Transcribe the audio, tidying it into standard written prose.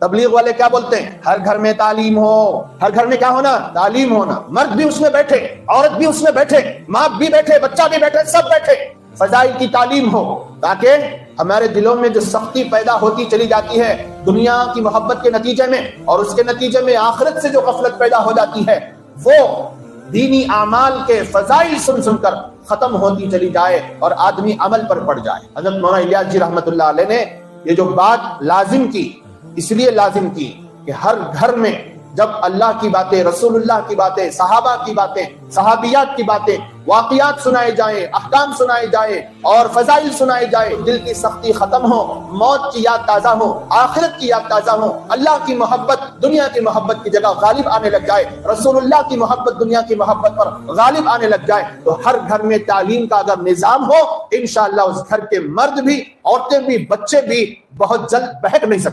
तबलीग वाले क्या बोलते हैं? हर घर में तालीम हो, हर घर में क्या होना? तालीम होना। मर्द भी उसमें बैठे, औरत भी उसमें बैठे, माँ भी बैठे, बच्चा भी बैठे, सब बैठे, फजाइल की तालीम हो, ताकि हमारे दिलों में जो सख्ती पैदा होती चली जाती है दुनिया की मोहब्बत के नतीजे में, और उसके नतीजे में आखिरत से जो गफलत पैदा हो जाती है, वो दीनी आमाल के फजाइल सुन सुनकर खत्म होती चली जाए और आदमी अमल पर पड़ जाए। हज़रत मौलाना इलियास जी रहमतुल्लाह अलैह ने ये जो बात लाजिम की, इसलिए लाजिम की कि हर घर में जब अल्लाह की बातें, रसूलुल्लाह की बातें, सहाबा की बातें, सहाबियात की बातें, वाक़ियात सुनाए जाएं, अहकाम सुनाए जाएं और फजाइल सुनाए जाए, दिल की सख्ती खत्म हो, मौत की याद ताज़ा हो, आखिरत की याद ताज़ा हो, अल्लाह की मोहब्बत दुनिया की मोहब्बत की जगह गालिब आने लग जाए, रसूलुल्लाह की मोहब्बत दुनिया की मोहब्बत पर गालिब आने लग जाए, तो हर घर में तालीम का अगर निज़ाम हो, इंशाअल्लाह उस घर के मर्द भी, औरतें भी, बच्चे भी बहुत जल्द बहक नहीं सकते।